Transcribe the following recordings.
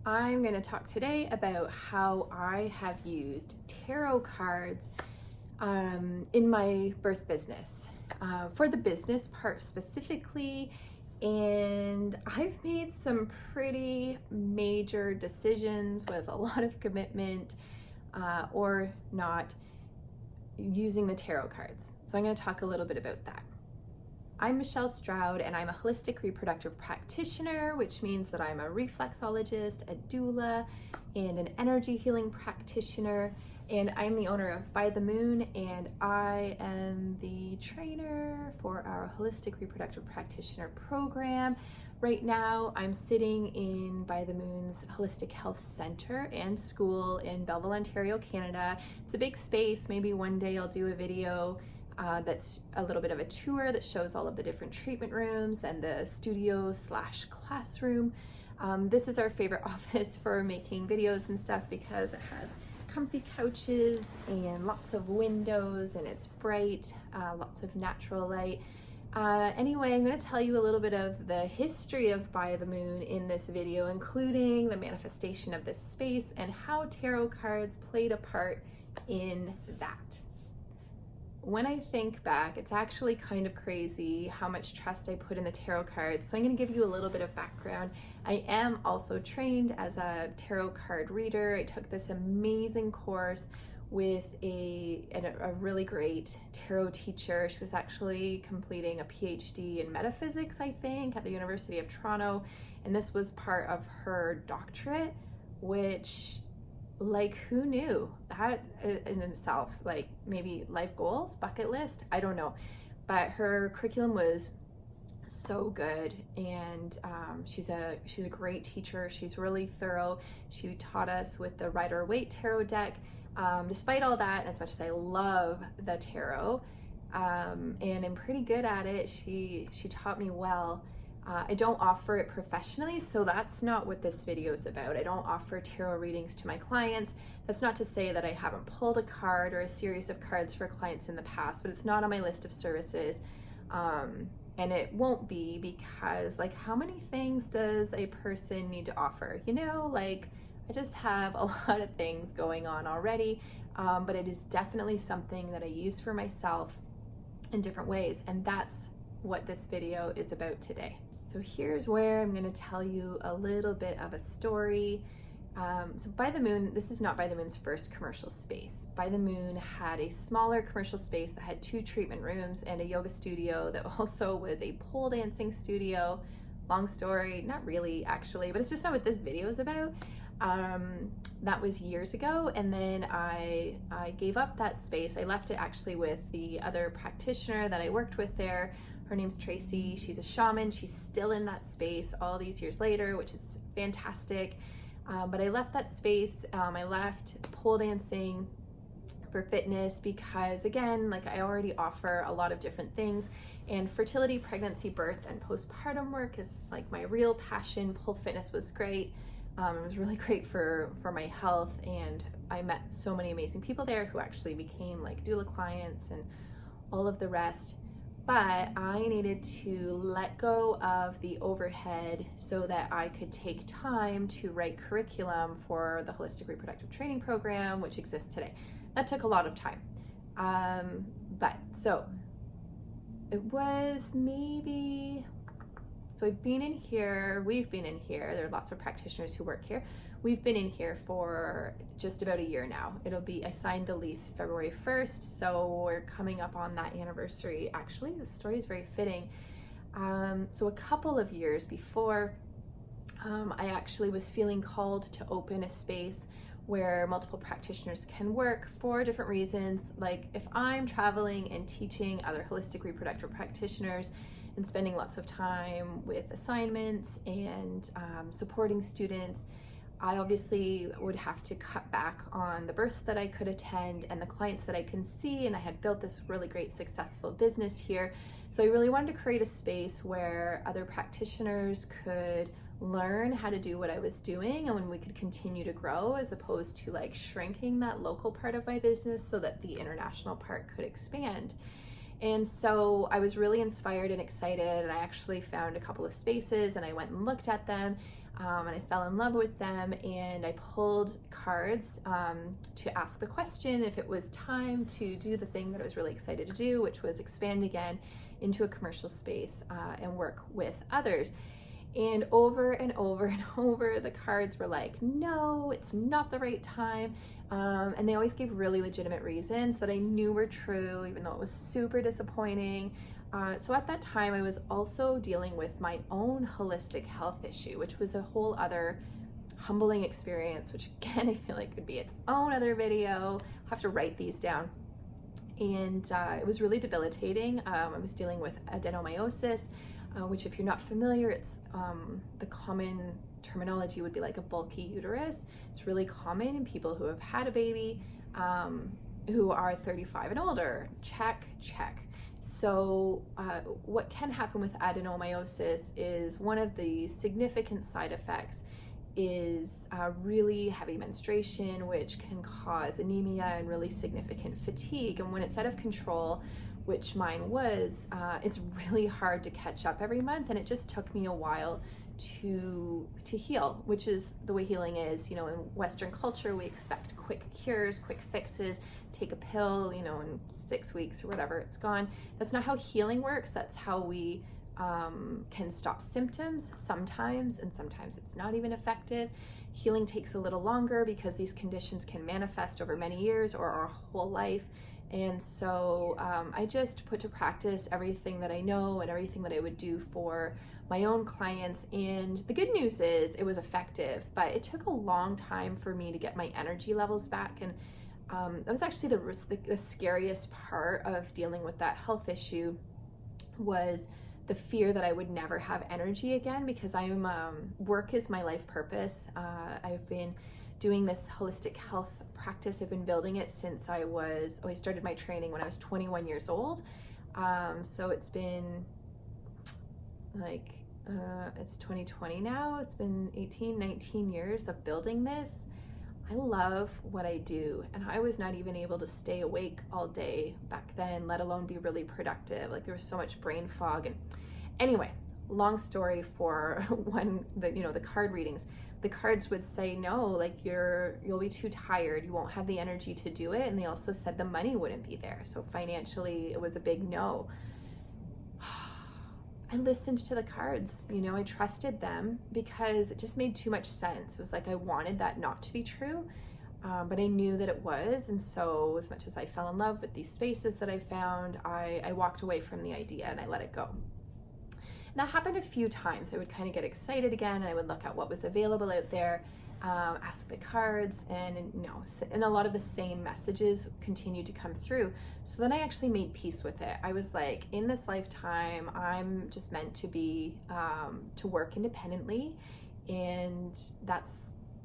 I'm going to talk today about how I have used tarot cards in my birth business, for the business part specifically. And I've made some pretty major decisions with a lot of commitment or not using the tarot cards. So I'm going to talk a little bit about that. I'm Michelle Stroud, and I'm a holistic reproductive practitioner, which means that I'm a reflexologist, a doula, and an energy healing practitioner. And I'm the owner of By the Moon, and I am the trainer for our holistic reproductive practitioner program. Right now, I'm sitting in By the Moon's Holistic Health Center and School in Belleville, Ontario, Canada. It's a big space. Maybe one day I'll do a video that's a little bit of a tour that shows all of the different treatment rooms and the studio / classroom. This is our favorite office for making videos and stuff because it has comfy couches and lots of windows, and it's bright, lots of natural light. Anyway, I'm going to tell you a little bit of the history of By the Moon in this video, including the manifestation of this space and how tarot cards played a part in that. When I think back, it's actually kind of crazy how much trust I put in the tarot cards. So I'm going to give you a little bit of background. I am also trained as a tarot card reader. I took this amazing course with a really great tarot teacher. She was actually completing a PhD in metaphysics, I think, at the University of Toronto. And this was part of her doctorate, which, like, who knew? That in itself, like, maybe life goals, bucket list, I don't know. But her curriculum was so good, and she's a great teacher. She's really thorough. She taught us with the Rider-Waite tarot deck. Despite all that, as much as I love the tarot, and I'm pretty good at it, she taught me well. I don't offer it professionally, so that's not what this video is about. I don't offer tarot readings to my clients. That's not to say that I haven't pulled a card or a series of cards for clients in the past, but it's not on my list of services. And it won't be because, like, how many things does a person need to offer? You know, like, I just have a lot of things going on already, but it is definitely something that I use for myself in different ways, and that's what this video is about today. So here's where I'm going to tell you a little bit of a story. So By the Moon, this is not By the Moon's first commercial space. By the Moon had a smaller commercial space that had 2 treatment rooms and a yoga studio that also was a pole dancing studio. Long story, not really actually, but it's just not what this video is about. That was years ago, and then I gave up that space. I left it actually with the other practitioner that I worked with there. Her name's Tracy. She's a shaman. She's still in that space all these years later, which is fantastic. But I left that space. I left pole dancing for fitness because, again, like, I already offer a lot of different things, and fertility, pregnancy, birth, and postpartum work is like my real passion. Pole fitness was great. It was really great for my health, and I met so many amazing people there who actually became like doula clients and all of the rest. But I needed to let go of the overhead so that I could take time to write curriculum for the Holistic Reproductive Training Program, which exists today. That took a lot of time. But so it was maybe, so we've been in here, there are lots of practitioners who work here. We've been in here for just about a year now. I signed the lease February 1st, so we're coming up on that anniversary. Actually, the story is very fitting. So a couple of years before, I actually was feeling called to open a space where multiple practitioners can work for different reasons. Like, if I'm traveling and teaching other holistic reproductive practitioners and spending lots of time with assignments and supporting students, I obviously would have to cut back on the births that I could attend and the clients that I can see, and I had built this really great successful business here. So I really wanted to create a space where other practitioners could learn how to do what I was doing, and when we could continue to grow, as opposed to like shrinking that local part of my business so that the international part could expand. And so I was really inspired and excited, and I actually found a couple of spaces and I went and looked at them. and I fell in love with them, and I pulled cards to ask the question if it was time to do the thing that I was really excited to do, which was expand again into a commercial space and work with others. And over and over and over, the cards were like, no, it's not the right time. And they always gave really legitimate reasons that I knew were true, even though it was super disappointing. So at that time, I was also dealing with my own holistic health issue, which was a whole other humbling experience, which again, I feel like could be its own other video. I'll have to write these down. And it was really debilitating. I was dealing with adenomyosis, which if you're not familiar, it's the common terminology would be like a bulky uterus. It's really common in people who have had a baby, who are 35 and older. Check. So what can happen with adenomyosis is one of the significant side effects is really heavy menstruation, which can cause anemia and really significant fatigue. And when it's out of control, which mine was, it's really hard to catch up every month, and it just took me a while to heal, which is the way healing is. You know, in Western culture, we expect quick cures, quick fixes, take a pill, you know, in 6 weeks or whatever, it's gone. That's not how healing works. That's how we can stop symptoms sometimes, and sometimes it's not even effective. Healing takes a little longer because these conditions can manifest over many years or our whole life. And so I just put to practice everything that I know and everything that I would do for my own clients. And the good news is it was effective, but it took a long time for me to get my energy levels back. And that was actually the scariest part of dealing with that health issue, was the fear that I would never have energy again, because work is my life purpose. I've been doing this holistic health practice. I've been building it since I started my training when I was 21 years old. So it's been like, it's 2020 now. It's been 18, 19 years of building this. I love what I do, and I was not even able to stay awake all day back then, let alone be really productive. Like, there was so much brain fog. And anyway, long story for the card readings. The cards would say, no, like you'll be too tired. You won't have the energy to do it. And they also said the money wouldn't be there. So financially, it was a big no. I listened to the cards, I trusted them because it just made too much sense. It was like I wanted that not to be true, but I knew that it was. And so as much as I fell in love with these spaces that I found, I walked away from the idea and I let it go. And that happened a few times. I would kind of get excited again, and I would look at what was available out there, ask the cards, and a lot of the same messages continued to come through. So then I actually made peace with it. I was like, in this lifetime, I'm just meant to be, to work independently. And that's,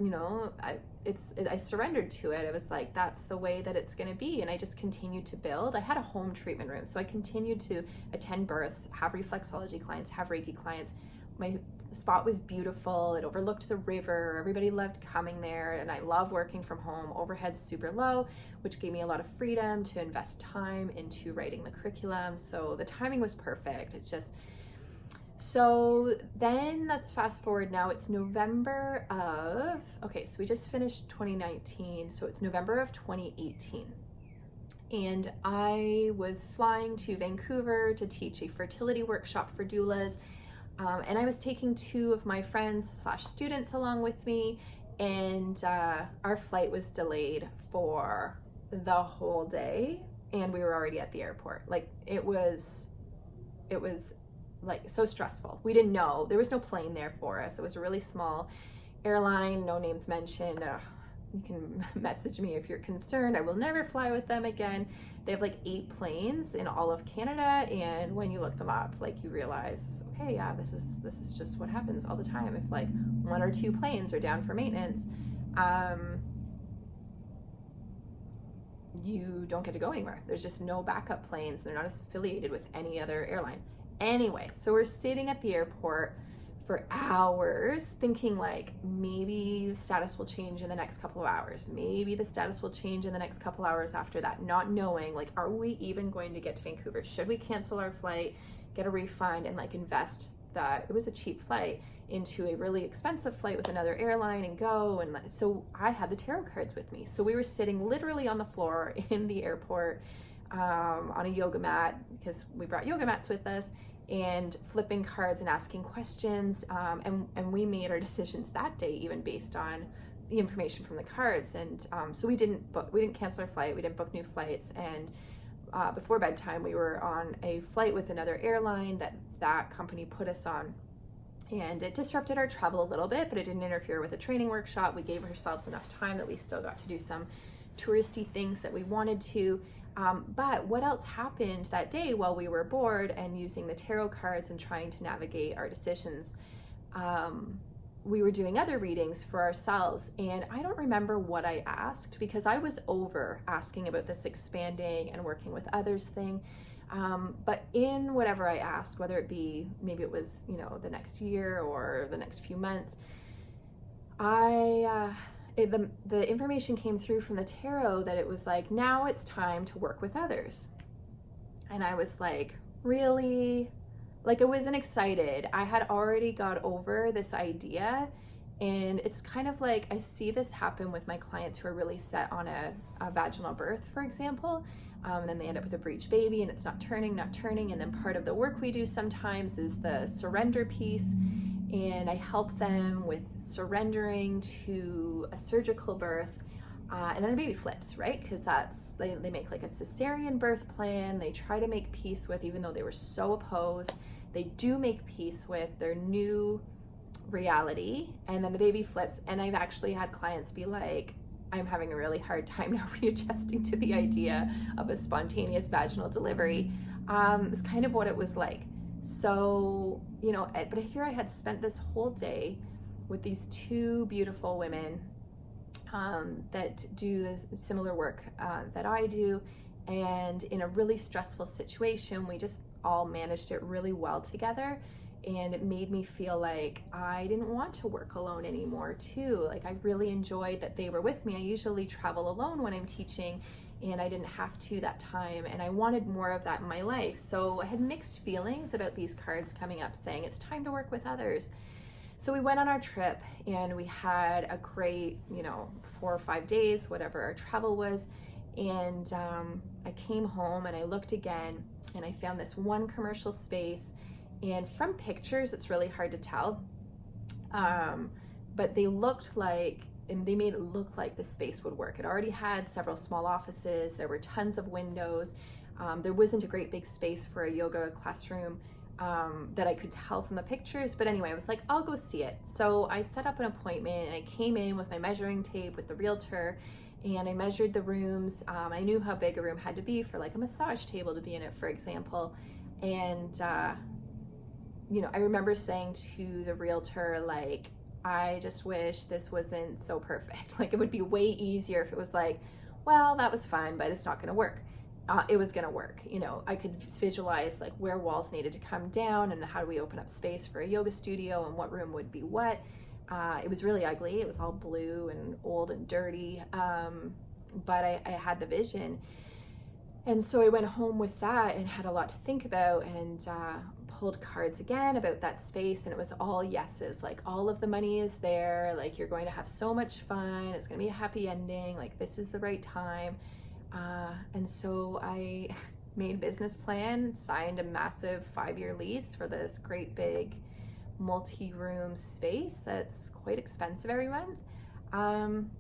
I surrendered to it. I was like, that's the way that it's going to be. And I just continued to build. I had a home treatment room. So I continued to attend births, have reflexology clients, have Reiki clients. My spot was beautiful. It overlooked the river. Everybody loved coming there. And I love working from home. Overhead's super low, which gave me a lot of freedom to invest time into writing the curriculum. So the timing was perfect. So then let's fast forward now. It's November of, so we just finished 2019. So it's November of 2018. And I was flying to Vancouver to teach a fertility workshop for doulas. And I was taking 2 of my friends / students along with me. And our flight was delayed for the whole day. And we were already at the airport. Like, it was like so stressful. We didn't know. There was no plane there for us. It was a really small airline, no names mentioned. You can message me if you're concerned. I will never fly with them again. They have like 8 planes in all of Canada, and when you look them up, like, you realize, okay, yeah, this is just what happens all the time. If like 1 or 2 planes are down for maintenance, you don't get to go anywhere. There's just no backup planes. They're not affiliated with any other airline. Anyway, so we're sitting at the airport for hours thinking like, maybe the status will change in the next couple of hours. Maybe the status will change in the next couple hours after that, not knowing, like, are we even going to get to Vancouver? Should we cancel our flight, get a refund, and like invest that it was a cheap flight into a really expensive flight with another airline and go. And so I had the tarot cards with me. So we were sitting literally on the floor in the airport on a yoga mat, because we brought yoga mats with us, and flipping cards and asking questions. And we made our decisions that day, even based on the information from the cards. And so we didn't cancel our flight. We didn't book new flights. And before bedtime, we were on a flight with another airline that company put us on. And it disrupted our travel a little bit, but it didn't interfere with a training workshop. We gave ourselves enough time that we still got to do some touristy things that we wanted to. But what else happened that day while we were bored and using the tarot cards and trying to navigate our decisions? We were doing other readings for ourselves, and I don't remember what I asked, because I was over asking about this expanding and working with others thing. But in whatever I asked, whether it be, maybe it was, the next year or the next few months, the information came through from the tarot that it was like, now it's time to work with others. And I was like, really? Like, I wasn't excited. I had already got over this idea. And it's kind of like, I see this happen with my clients who are really set on a vaginal birth, for example. And then they end up with a breech baby, and it's not turning. And then part of the work we do sometimes is the surrender piece. And I help them with surrendering to a surgical birth. And then the baby flips, right? Because they make like a cesarean birth plan. They try to make peace with, even though they were so opposed, they do make peace with their new reality. And then the baby flips. And I've actually had clients be like, I'm having a really hard time now readjusting to the idea of a spontaneous vaginal delivery. It's kind of what it was like. So, but here I had spent this whole day with these two beautiful women that do this similar work that I do. And in a really stressful situation, we just all managed it really well together. And it made me feel like I didn't want to work alone anymore too. Like, I really enjoyed that they were with me. I usually travel alone when I'm teaching, and I didn't have to that time. And I wanted more of that in my life. So I had mixed feelings about these cards coming up saying it's time to work with others. So we went on our trip, and we had a great, 4 or 5 days, whatever our travel was. And I came home and I looked again, and I found this one commercial space. And from pictures, it's really hard to tell, but they looked like, and they made it look like the space would work. It already had several small offices. There were tons of windows. There wasn't a great big space for a yoga classroom that I could tell from the pictures. But anyway, I was like, I'll go see it. So I set up an appointment, and I came in with my measuring tape with the realtor, and I measured the rooms. I knew how big a room had to be for like a massage table to be in it, for example. And I remember saying to the realtor, like, I just wish this wasn't so perfect. Like, it would be way easier if it was like, well, that was fine, but it's not going to work. It was going to work. I could visualize like where walls needed to come down, and how do we open up space for a yoga studio, and what room would be what. It was really ugly. It was all blue and old and dirty. But I had the vision. And so I went home with that and had a lot to think about, and pulled cards again about that space, and it was all yeses. Like, all of the money is there, like, you're going to have so much fun, it's going to be a happy ending, like, this is the right time. And so I made a business plan, signed a massive 5-year lease for this great big multi-room space that's quite expensive every month. And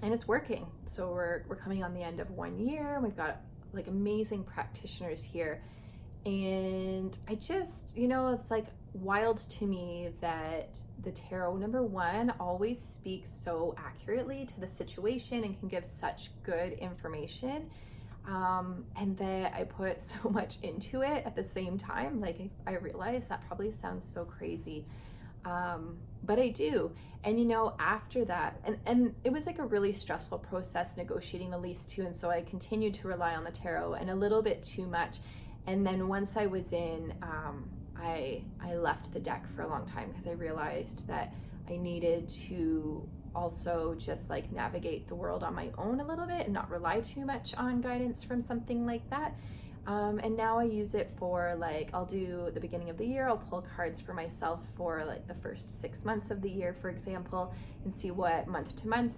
it's working. So we're coming on the end of 1 year. We've got like amazing practitioners here. And I just, it's like wild to me that the tarot, number one, always speaks so accurately to the situation and can give such good information. And that I put so much into it at the same time. Like, I realize that probably sounds so crazy. But I do. And after that, and it was like a really stressful process negotiating the lease too. And so I continued to rely on the tarot, and a little bit too much. And then once I was in, I left the deck for a long time, because I realized that I needed to also just like navigate the world on my own a little bit and not rely too much on guidance from something like that. And now I use it for, like, I'll do the beginning of the year, I'll pull cards for myself for like the first 6 months of the year, for example, and see what month to month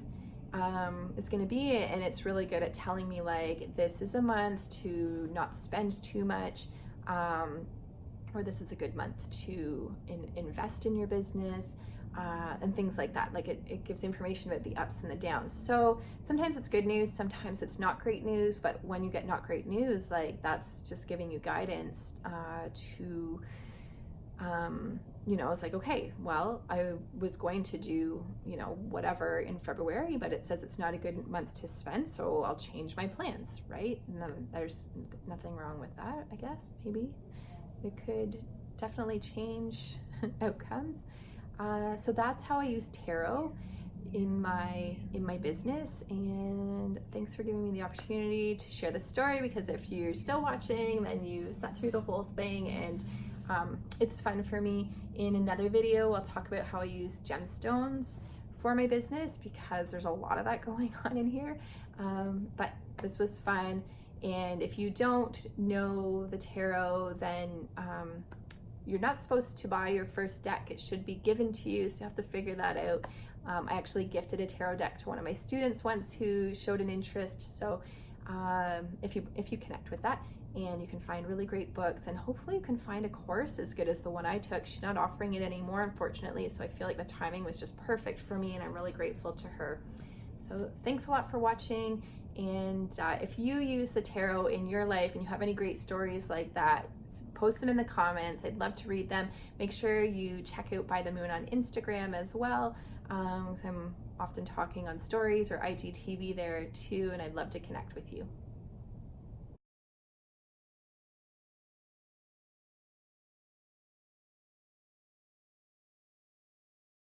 is going to be. And it's really good at telling me, like, this is a month to not spend too much, or this is a good month to invest in your business, and things like that. Like, it gives information about the ups and the downs. So sometimes it's good news, sometimes it's not great news, but when you get not great news, like, that's just giving you guidance to you know, it's like, okay, well, I was going to do, you know, whatever in February, but it says it's not a good month to spend, so I'll change my plans, right? And then there's nothing wrong with that, I guess. Maybe it could definitely change outcomes. So that's how I use tarot in my business. And thanks for giving me the opportunity to share this story, because if you're still watching, then you sat through the whole thing, and it's fun for me. In another video, I'll talk about how I use gemstones for my business, because there's a lot of that going on in here. But this was fun. And if you don't know the tarot, then you're not supposed to buy your first deck. It should be given to you, so you have to figure that out. I actually gifted a tarot deck to one of my students once who showed an interest. So if you connect with that, and you can find really great books, and hopefully you can find a course as good as the one I took. She's not offering it anymore, unfortunately, so I feel like the timing was just perfect for me, and I'm really grateful to her. So thanks a lot for watching. And if you use the tarot in your life and you have any great stories like that, post them in the comments. I'd love to read them. Make sure you check out By the Moon on Instagram as well, because I'm often talking on stories or IGTV there too, and I'd love to connect with you.